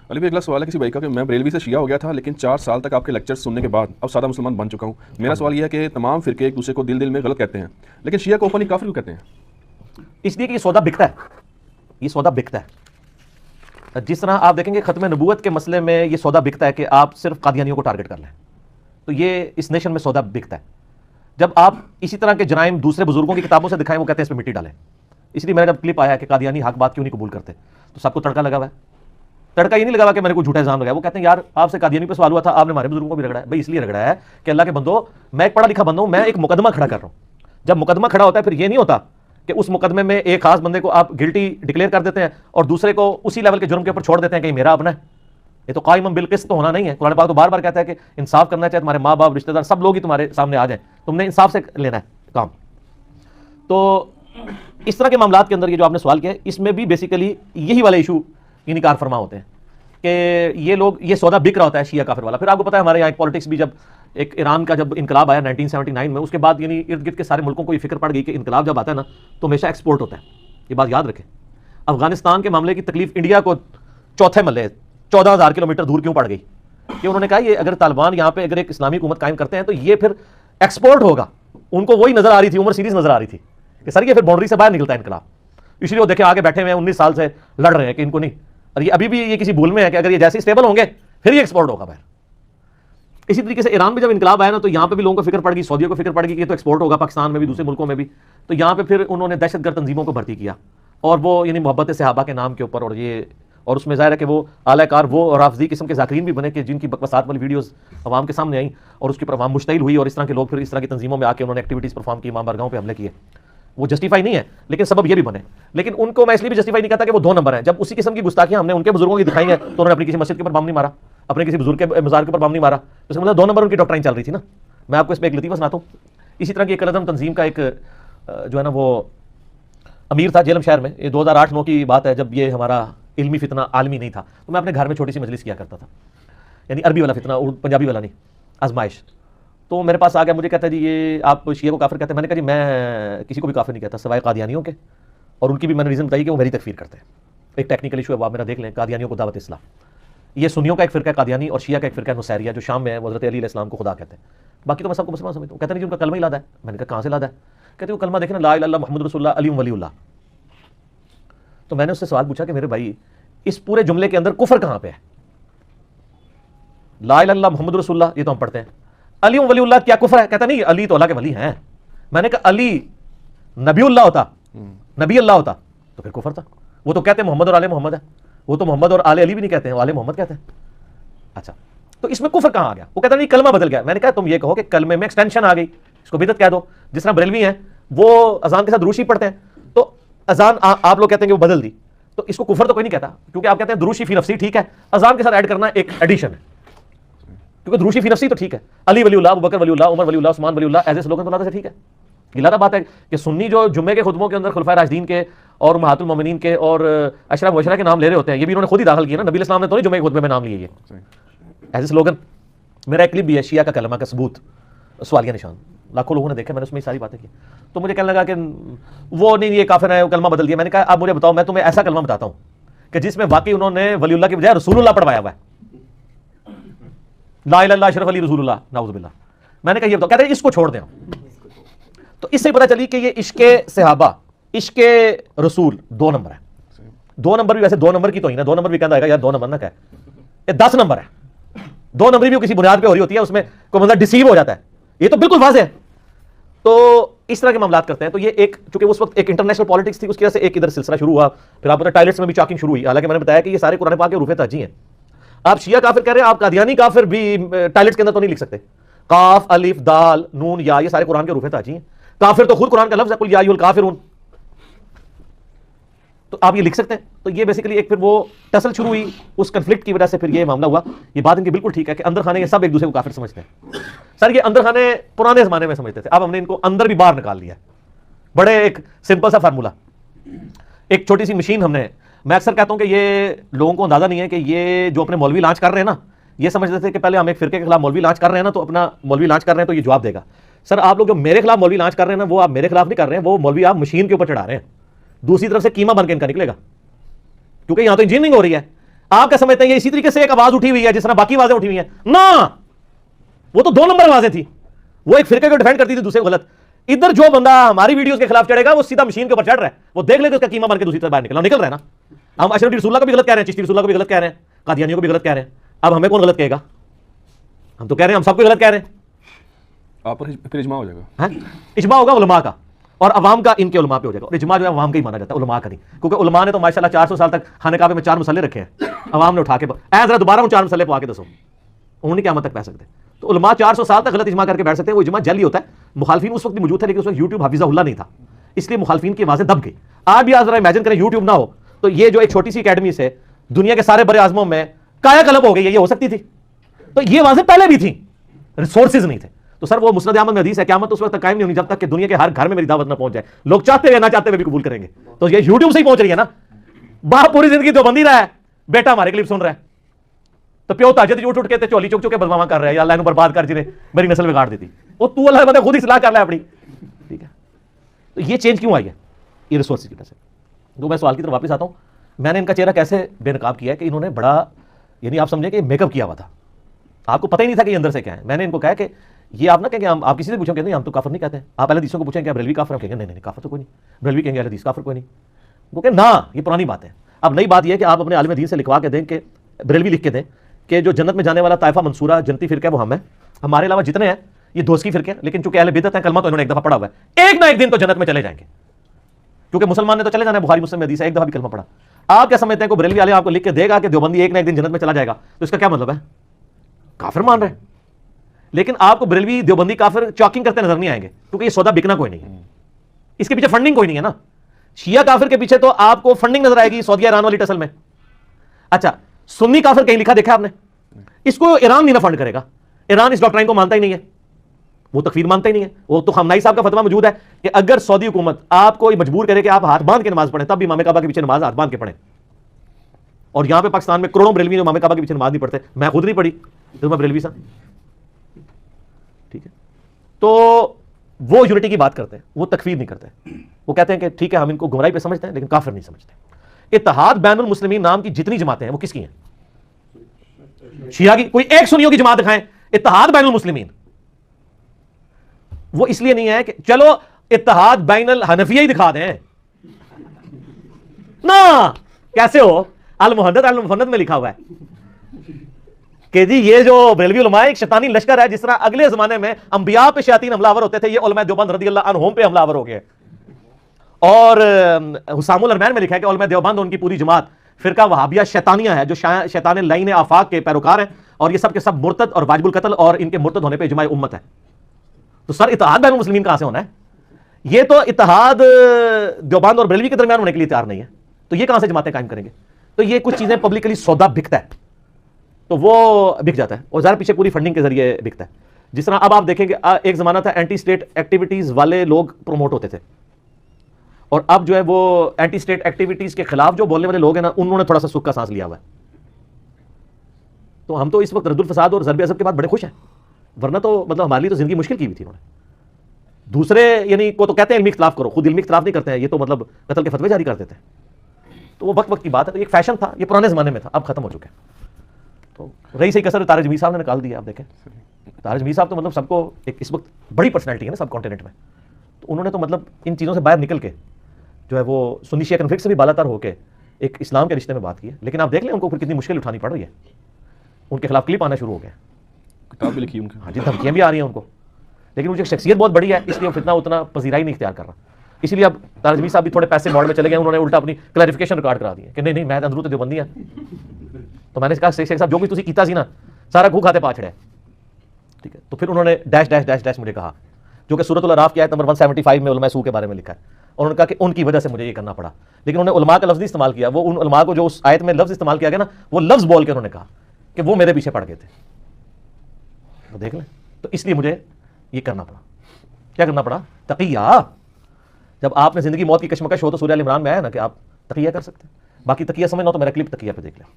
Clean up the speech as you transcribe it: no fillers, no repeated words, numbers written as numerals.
علی بھائی اگلا سوال ہے کسی بھائی کا کہ میں بریلوی سے شیعہ ہو گیا تھا لیکن 4 سال تک آپ کے لیکچر سننے کے بعد اب سادہ مسلمان بن چکا ہوں. میرا سوال یہ ہے کہ تمام فرقے ایک دوسرے کو دل میں غلط کہتے ہیں لیکن شیعہ کو اوپنلی کافر کیوں کہتے ہیں؟ اس لیے کہ یہ سودا بکتا ہے. یہ سودا بکتا ہے. جس طرح آپ دیکھیں گے ختم نبوت کے مسئلے میں یہ سودا بکتا ہے کہ آپ صرف قادیانیوں کو ٹارگٹ کر لیں, تو یہ اس نیشن میں سودا بکتا ہے. جب آپ اسی طرح کے جرائم دوسرے بزرگوں کی کتابوں سے دکھائیں وہ کہتے ہیں اس پہ مٹی ڈالیں. اس لیے میرا جب کلپ آیا کہ قادیانی حق بات کیوں نہیں قبول کرتے تو سب کو تڑکا لگا ہوا ہے. تڑکا یہ نہیں لگا ہوا کہ میں نے کوئی جھوٹا الزام لگایا. وہ کہتے ہیں یار آپ سے قادیانی پہ سوال ہوا تھا, آپ نے ہمارے بزرگوں کو بھی رگڑا ہے. بھائی اس لیے رگڑا ہے کہ اللہ کے بندو میں ایک پڑھا لکھا بندہ ہوں, میں ایک مقدمہ کھڑا کر رہا ہوں. جب مقدمہ کھڑا ہوتا ہے پھر یہ نہیں ہوتا کہ اس مقدمے میں ایک خاص بندے کو آپ گلٹی ڈکلیئر کر دیتے ہیں اور دوسرے کو اسی لیول کے جرم کے اوپر چھوڑ دیتے ہیں کہ میرا اپنا ہے. یہ تو قائم بالقسط تو ہونا نہیں ہے. قرآن پاک تو بار بار کہتا ہے کہ انصاف کرنا چاہے تمہارے ماں باپ رشتہ دار سب لوگ ہی تمہارے سامنے آ جائیں, تم نے انصاف سے لینا ہے کام. تو اس طرح کے معاملات کے اندر یہ جو آپ نے سوال کیا ہے اس میں بھی بیسیکلی یہی والے ایشو یعنی کار فرما ہوتے ہیں کہ یہ لوگ یہ سودا بک رہا ہوتا ہے شیعہ کافر والا. پھر آپ کو پتا ہے ہمارے یہاں ایک پالیٹکس بھی جب ایک ایران کا جب انقلاب آیا 1979 میں, اس کے بعد یعنی ارد گرد کے سارے ملکوں کو یہ فکر پڑ گئی کہ انقلاب جب آتا ہے نا تو ہمیشہ ایکسپورٹ ہوتا ہے. یہ بات یاد رکھیں. افغانستان کے معاملے کی تکلیف انڈیا کو چوتھے محلے 14,000 کلومیٹر دور کیوں پڑ گئی کہ انہوں نے کہا یہ اگر طالبان یہاں پہ اگر ایک اسلامی حکومت قائم کرتے ہیں تو یہ پھر ایکسپورٹ ہوگا. ان کو وہی نظر آ رہی تھی, عمر سیریز نظر آ رہی تھی کہ سر یہ پھر باؤنڈری سے باہر نکلتا ہے انقلاب. اس لیے وہ دیکھیں آگے بیٹھے ہوئے ہیں 19 سال سے لڑ رہے ہیں کہ ان کو نہیں, اور یہ ابھی بھی یہ کسی بھول میں ہے کہ اگر یہ جیسے اسٹیبل ہوں گے پھر یہ ایکسپورٹ ہوگا باہر. اسی طریقے سے ایران میں جب انقلاب آیا نا تو یہاں پہ بھی لوگوں کو فکر پڑ گئی, سعودیوں کو فکر پڑ گئی کہ یہ تو ایکسپورٹ ہوگا پاکستان میں بھی دوسرے ملکوں میں بھی. تو یہاں پہ پھر انہوں نے دہشت گرد تنظیموں کو بھرتی کیا اور وہ یعنی محبت صحابہ کے نام کے اوپر, اور یہ اور اس میں ظاہر ہے کہ وہ اعلی کار وہ رافضی قسم کے ذاکرین بھی بنے کہ جن کی بکواسات والی ویڈیوز عوام کے سامنے آئیں اور اس کے اوپر عوام مشتعل ہوئی اور اس طرح کے لوگ پھر اس طرح کی تنظیموں میں آ کے انہوں نے ایکٹیویٹیز پرفارم کی, امام بارگاہوں پہ حملے کیے. وہ جسٹیفائی نہیں ہے لیکن سبب یہ بھی بنے. لیکن ان کو میں اس لیے بھی جسٹیفائی نہیں کہتا کہ وہ 2 نمبر ہیں. جب اسی قسم کی گستاخیاں ہم نے ان کے بزرگوں کی دکھائی ہیں تو انہوں نے اپنی کسی مسجد کے اوپر بم نہیں مارا, اپنے کسی بزرگ کے مزار کے اوپر بم نہیں مارا. تو اس کا مطلب 2 نمبر ان کی ڈاکٹرائن چل رہی تھی نا. میں آپ کو اس میں ایک لطیفہ سناتا ہوں. اسی طرح کی ایک العدم تنظیم کا ایک جو ہے نا وہ امیر تھا جیلم شہر میں. یہ 2008-9 کی بات ہے جب یہ ہمارا علمی فتنہ عالمی نہیں تھا. تو میں اپنے گھر میں چھوٹی سی مجلس کیا کرتا تھا, یعنی عربی والا فتنہ, پنجابی والا نہیں, آزمائش. تو میرے پاس آ گیا, مجھے کہتا ہے جی یہ آپ شیعہ کو کافر کہتے ہیں. میں نے کہا جی میں کسی کو بھی کافر نہیں کہتا سوائے قادیانیوں کے, اور ان کی بھی میں نے ریزن بتائی کہ وہ میری تکفیر کرتے ہیں. ایک ٹیکنیکل ایشو ہے, وہ آپ میرا دیکھ لیں. قادیانیوں کو دعوت اسلام, یہ سنیوں کا ایک فرقہ ہے قادیانی, اور شیعہ کا ایک فرقہ ہے نصیریہ جو شام میں ہے, حضرت علی علیہ السلام کو خدا کہتے ہیں. باقی تو میں سب کو مسلمان سمجھتا ہوں. کہتے ہیں جی ان کا کلمہ ہی لادا ہے. میں نے کہا کہاں سے لادا ہے؟ کہتے ہیں وہ کلمہ دیکھیں نا, لا الہ الا اللہ محمد رسول اللہ علی ولی اللہ. تو میں نے اس سے سوال پوچھا کہ میرے بھائی اس پورے جملے کے اندر کفر کہاں پہ ہے؟ لا الہ الا اللہ محمد رسول اللہ یہ تو ہم پڑھتے ہیں, علی ولی اللہ کیا کفر ہے؟ کہتا نہیں علی تو اللہ کے ولی ہیں. میں نے کہا علی نبی اللہ ہوتا, نبی اللہ ہوتا تو پھر کفر تھا. وہ تو کہتے ہیں محمد اور آل محمد ہے, وہ تو محمد اور آل علی بھی نہیں کہتے ہیں, وہ آل محمد کہتے ہیں. اچھا تو اس میں کفر کہاں آ گیا؟ وہ کہتا نہیں کلمہ بدل گیا. میں نے کہا تم یہ کہو کہ کلمے میں ایکسٹینشن آ گئی, اس کو بدعت کہہ دو. جس طرح بریلوی ہیں وہ اذان کے ساتھ دروشی پڑھتے ہیں, تو اذان آپ لوگ کہتے ہیں کہ وہ بدل دی, تو اس کو کفر تو کوئی نہیں کہتا کیونکہ آپ کہتے ہیں دروشی فی نفسی ٹھیک ہے, اذان کے ساتھ ایڈ کرنا ایک ایڈیشن ہے. کیونکہ دروشی فی نفسی تو ٹھیک ہے, علی ولی اللہ, ابوبکر ولی اللہ, عمر ولی اللہ, عثمان ولی اللہ ایز اے سلوگن تو اللہ سے ٹھیک ہے. یہ لگا بات ہے کہ سنی جو جمعے کے خطبوں کے اندر خلفائے راشدین کے اور امہات المومنین کے اور اشراف مبشرہ کے نام لے رہے ہوتے ہیں, یہ بھی انہوں نے خود ہی داخل کیا نا. نبی اسلام نے تو نہیں جمعے کے خطبے میں نام لیے یہ ایز اے سلوگن. میرا ایک کلپ بھی ہے شیعہ کا کلمہ کا ثبوت سوالیہ نشان, لاکھوں لوگوں نے دیکھا, میں نے اس میں ساری باتیں کی. تو مجھے کہنے لگا کہ وہ نہیں یہ کافر ہے, وہ کلمہ بدل دیا. میں نے کہا آپ مجھے بتاؤ, میں تمہیں ایسا کلمہ بتاتا ہوں کہ جس میں واقعی انہوں نے ولی اللہ کی بجائے رسول اللہ پڑھوایا ہوا ہے. لا الہ الا اللہ اشرف علی رسول اللہ, نعوذ باللہ. میں نے کہا یہ بتاؤ, کہتے ہیں اس کو چھوڑ دیں. تو اس سے پتہ چلی کہ یہ عشق صحابہ عشق رسول 2 نمبر ہے. 2 نمبر بھی ویسے 2 نمبر کی تو ہی نا, 2 نمبر بھی کہنا ہے یار 2 نمبر نہ کہ یہ 10 نمبر ہے. 2 نمبر بھی کسی بنیاد پہ ہو رہی ہوتی ہے, اس میں کوئی بندہ ڈیسیو ہو جاتا ہے, یہ تو بالکل واضح ہے. تو اس طرح کے معاملات کرتے ہیں. تو یہ ایک چونکہ اس وقت ایک انٹرنیشنل پالیٹکس تھی, اس کی وجہ سے ایک ادھر سلسلہ شروع ہوا. پھر آپ پتہ ٹائلٹس میں بھی چاکنگ شروع ہوئی. حالانکہ میں نے بتایا کہ یہ سارے قرآن پاک کے حروف تہجی ہیں. آپ شیعہ کافر کہہ رہے ہیں, آپ قادیانی کافر بھی ٹائلٹس کے اندر تو نہیں لکھ سکتے. قاف الف دال نون یا یہ سارے قرآن کے حروف تہجی ہیں. کافر تو خود قرآن کا لفظ ہے, قل یا ایھا الکافرون. تو آپ یہ لکھ سکتے ہیں. تو یہ بیسیکلی ایک پھر وہ ٹسل شروع ہوئی, اس کنفلکٹ کی وجہ سے پھر یہ معاملہ ہوا. یہ بات ان کی بالکل ٹھیک ہے کہ اندر خانے یہ سب ایک دوسرے کو کافر سمجھتے ہیں. سر یہ اندر خانے پرانے زمانے میں سمجھتے تھے, اب ہم نے ان کو اندر بھی باہر نکال لیا. بڑے ایک سمپل سا فارمولا, ایک چھوٹی سی مشین ہم نے. میں اکثر کہتا ہوں کہ یہ لوگوں کو اندازہ نہیں ہے کہ یہ جو اپنے مولوی لانچ کر رہے ہیں نا, یہ سمجھتے تھے کہ پہلے ہم ایک فرقے کے خلاف مولوی لانچ کر رہے ہیں نا, تو اپنا مولوی لانچ کر رہے ہیں تو یہ جواب دے گا. سر آپ لوگ جو میرے خلاف مولوی لانچ کر رہے ہیں نا, وہ آپ میرے خلاف نہیں کر رہے ہیں, وہ مولوی آپ مشین کے اوپر چڑھا رہے ہیں. دوسری طرف سے کیما بن کے ان کا نکلے گا, کیونکہ یہاں تو انجینئرنگ ہو رہی ہے. آپ کیا سمجھتے ہیں یہ اسی طریقے سے ایک آواز اٹھی ہوئی ہے جس طرح باقی آوازیں اٹھی ہوئی ہیں؟ نہ، وہ تو 2 نمبر آوازیں تھی. وہ ایک فرقے کو ڈیفینڈ کرتی تھی دوسرے کو غلط. ادھر جو بندہ ہماری ویڈیوز کے خلاف چڑھے گا وہ سیدھا مشین کے اوپر چڑھ رہا ہے, وہ دیکھ لے کہ اس کا قیمہ بن کے دوسری طرف باہر نکل رہا ہے نا. ہم اشرف رسول اللہ کو بھی غلط کہہ رہے ہیں, چشتی رسول اللہ کو بھی غلط کہہ رہے ہیں, قادیانیوں کو بھی غلط کہہ رہے ہیں. اب ہمیں کون غلط کہے گا؟ ہم تو کہہ رہے ہیں ہم سب کو غلط کہہ رہے ہیں. آپ پر پھر اجماع ہو جائے گا. ہاں اجماع ہوگا علماء کا اور عوام کا, ان کے علماء پہ ہو جائے گا. اور اجماع جو ہے عوام کا ہی مانا جاتا ہے, علماء کا نہیں, کیونکہ علماء نے تو ماشاءاللہ 400 سال تک خانہ کعبے میں 4 مسئلے رکھے ہیں, عوام نے اٹھا کے ذرا دوبارہ ان 4 مسئلے پوا کے دسو, انہوں نے قیامت تک پہ سکتے. تو علماء 400 سال تک غلط اجماع کر کے بیٹھ سکتے ہیں. وہ اجماع جعلی ہوتا ہے. مخالفین اس وقت بھی موجود تھے لیکن اس وقت یوٹیوب حفیظہ اللہ نہیں تھا, اس لیے مخالفین کی آوازیں دب گئی. آپ بھی ذرا امیجن کریں یوٹیوب نہ ہو تو یہ جو ایک چھوٹی سی اکیڈمی سے دنیا کے سارے بڑے اعظموں میں کایا کلب ہو گئی ہے, یہ ہو سکتی تھی؟ تو یہ آوازیں پہلے بھی تھیں, ریسورسز نہیں تھے. تو سر وہ مسند احمد میں حدیث ہے, قیامت اس وقت تک قائم نہیں ہونی جب تک کہ دنیا کے ہر گھر میں میری دعوت نہ پہنچ جائے. لوگ چاہتے ہوئے نہ چاہتے ہوئے بھی قبول کریں گے. تو یہ یوٹیوب سے ہی پہنچ رہی ہے نا. باپ پوری زندگی تو بندی رہا ہے, بیٹا ہمارے کلپ سن رہا ہے, تو پیو تاجد اٹھ اٹھ کے چولی چک چک کے بدماما کر رہا ہے, یا اللہ نے برباد کر جنہیں میری نسل بگاڑ دیتی. وہ تو اللہ بندہ خود ہی اصلاح کر رہا ہے اپنی. ٹھیک ہے, تو یہ چینج کیوں آئی ہے؟ یہ ریسورسز کی وجہ سے. تو میں سوال کی طرف واپس آتا ہوں. میں نے ان کا چہرہ کیسے بے نقاب کیا ہے کہ انہوں نے بڑا, یعنی آپ سمجھیں کہ میک اپ کیا ہوا تھا, آپ کو پتہ ہی نہیں تھا کہ یہ اندر سے کیا ہے. میں نے ان کو کہا کہ یہ آپ نہ کہیں گے, آپ کسی سے پوچھیں کہ ہم تو کافر نہیں کہتے ہیں. آپ اہل حدیثوں کو پوچھیں کہ بریلوی کافر ہیں, کہیں گے نہیں کافر تو کوئی نہیں. بریلوی کہیں گے اہل حدیث کافر کوئی نہیں. وہ کہ نہ, یہ پرانی بات ہے. اب نئی بات یہ ہے کہ آپ اپنے عالم دین سے لکھوا کے دیں کہ بریلوی لکھ کے دیں کہ جو جنت میں جانے والا طائفہ منصورہ جنتی فرقہ ہے وہ ہم ہیں, ہمارے علاوہ جتنے ہیں یہ دوستی فرقے ہیں, لیکن چونکہ اہل بدعت ہیں کلمہ تو انہوں نے ایک دفعہ پڑھا ہوا ہے, ایک نہ ایک دن تو جنت میں چلے جائیں گے. کیونکہ مسلمان نے تو چلے جانا ہے, بخاری مسلم میں حدیث ہے, ایک دفعہ بھی کلمہ پڑھا. آپ کیا سمجھتے ہیں کہ بریلوی والے آپ کو لکھ کے دے گا کہ دیوبندی ایک نہ ایک دن جنت میں چلا جائے گا, تو اس کا کیا مطلب ہے؟ کافر مان رہے ہیں. لیکن آپ کو بریلوی دیوبندی کافر چاکنگ کرتے نظر نہیں آئیں گے, کیونکہ یہ سودا بکنا کوئی نہیں ہے, اس کے پیچھے فنڈنگ کوئی نہیں ہے نا. شیعہ کافر کے پیچھے تو آپ کو فنڈنگ نظر آئے گی سعودیہ ایران والی ٹسل میں. اچھا سنی کافر کہیں لکھا دیکھا آپ نے؟ اس کو ایران نہیں نہ فنڈ کرے گا, ایران اس ڈاکٹرائن کو مانتا ہی نہیں ہے, وہ تکفیر مانتا ہی نہیں ہے. وہ تو خامنائی صاحب کا فتویٰ موجود ہے کہ اگر سعودی حکومت آپ کو مجبور کرے کہ آپ ہاتھ باندھ کے نماز پڑھیں, تب بھی امام کعبہ کے پیچھے نماز ہاتھ باندھ کے پڑھیں. اور یہاں پہ پاکستان میں کروڑوں بریلوی امام کعبہ کے پیچھے نماز نہیں پڑھتے. میں خود نہیں پڑھی, تو میں بریلوی صاحب. ٹھیک ہے, تو وہ یونٹی کی بات کرتے ہیں, وہ تکفیر نہیں کرتے. وہ کہتے ہیں کہ ٹھیک ہے ہم ان کو گمراہی پہ سمجھتے ہیں لیکن کافر نہیں سمجھتے. اتحاد بین المسلمین نام کی جتنی جماعتیں ہیں وہ کس کی ہیں؟ شیعہ کی. کوئی ایک سنیوں کی جماعت دکھائیں اتحاد بین المسلمین. وہ اس لیے نہیں ہے کہ چلو اتحاد بین الحنفیہ ہی دکھا دیں نا. کیسے ہو؟ المحدث المفند میں لکھا ہوا ہے کہ جی یہ جو بریلوی علماء ایک شیطانی لشکر ہے, جس طرح اگلے زمانے میں انبیاء پہ شیاطین حملہ آور ہوتے تھے, یہ علماء دیوبند رضی اللہ عنہم پہ حملہ آور ہو گئے. اور حسام الارمین میں لکھا ہے کہ علماء دیوبند ان کی پوری جماعت فرقہ وہابیہ شیطانیہ ہے, جو شیطان لعین آفاق کے پیروکار ہیں, اور یہ سب کے سب مرتد اور واجب القتل, اور ان کے مرتد ہونے پہ اجماع امت ہے. تو سر اتحاد بین المسلمین کہاں سے ہونا ہے؟ یہ تو اتحاد دیوبند اور بریلوی کے درمیان ہونے کے لیے تیار نہیں ہے, تو یہ کہاں سے جماعتیں قائم کریں گے؟ تو یہ کچھ چیزیں پبلکلی سودا بکتا ہے, تو وہ بک جاتا ہے, اور ظاہر پیچھے پوری فنڈنگ کے ذریعے بکتا ہے. جس طرح اب آپ دیکھیں کہ ایک زمانہ تھا اینٹی اسٹیٹ ایکٹیویٹیز والے لوگ پروموٹ ہوتے تھے, اور اب جو ہے وہ اینٹی اسٹیٹ ایکٹیویٹیز کے خلاف جو بولنے والے لوگ ہیں نا, انہوں نے تھوڑا سا سکھ کا سانس لیا ہوا ہے. تو ہم تو اس وقت رد الفساد اور ضرب عصب کے بعد بڑے خوش ہیں, ورنہ تو مطلب ہمارے لیے تو زندگی مشکل کی ہوئی تھی. انہوں نے دوسرے یعنی کو تو کہتے ہیں علمی اختلاف کرو, خود علمی اختلاف نہیں کرتے ہیں, یہ تو مطلب قتل کے فتوے جاری کر دیتے ہیں. تو وہ وقت کی بات ہے, تو ایک فیشن تھا, یہ پرانے زمانے میں تھا, اب ختم ہو چکے ہیں. تو رہی صحیح کسر طارق جمیل صاحب نے نکال دیا. آپ دیکھیں طارق جمیل صاحب تو مطلب سب کو ایک اس وقت بڑی پرسنالٹی ہے نا سب کانٹیننٹ میں, تو انہوں نے تو مطلب ان چیزوں سے باہر نکل کے جو ہے وہ سنی شیعہ کنفلکٹ سے بھی بالا تر ہو کے ایک اسلام کے رشتے میں بات کی ہے. لیکن آپ دیکھ لیں ان کو پھر کتنی مشکل اٹھانی پڑ رہی ہے, ان کے خلاف کلپ آنا شروع ہو گیا, کتاب بھی لکھی ان کی, ہاں جی دھمکیاں بھی آ رہی ہیں ان کو, لیکن ان کی شخصیت بہت بڑی ہے, اس لیے وہ فتنہ اتنا پذیرائی نہیں اختیار کر رہا. اسی لیے اب طارق جمیل صاحب بھی تھوڑے پیسے موڈ میں چلے گئے, انہوں نے الٹا اپنی کلیریفیکیشن ریکارڈ کرا دی کہ نہیں میں اندروں تو دیوبندی ہیں. تو میں نے کہا شیخ صاحب جو بھی تسی کیتا سی نا سارا گھو کھاتے پا چھڑے. ٹھیک ہے, تو پھر انہوں نے ڈیش ڈیش ڈیش ڈیش مجھے کہا, جو کہ سورۃ الاعراف کی آیت نمبر 175 میں علماء سو کے بارے میں لکھا ہے. اور انہوں نے کہا کہ ان کی وجہ سے مجھے یہ کرنا پڑا, لیکن انہوں نے علماء کا لفظ نہیں استعمال کیا. وہ ان علماء کو جو اس آیت میں لفظ استعمال کیا گیا نا, وہ لفظ بول کے انہوں نے کہا کہ وہ میرے پیچھے پڑ گئے تھے. تو دیکھ لیں, تو اس لیے مجھے یہ کرنا پڑا. کیا کرنا پڑا؟ تقیہ. جب آپ نے زندگی موت کی کشمکش ہو تو سورہ ال عمران میں آیا نا کہ آپ تقیہ کر سکتے ہیں. باقی تقیہ سمجھنا ہو تو میرا کلپ تقیہ پہ دیکھ لیں.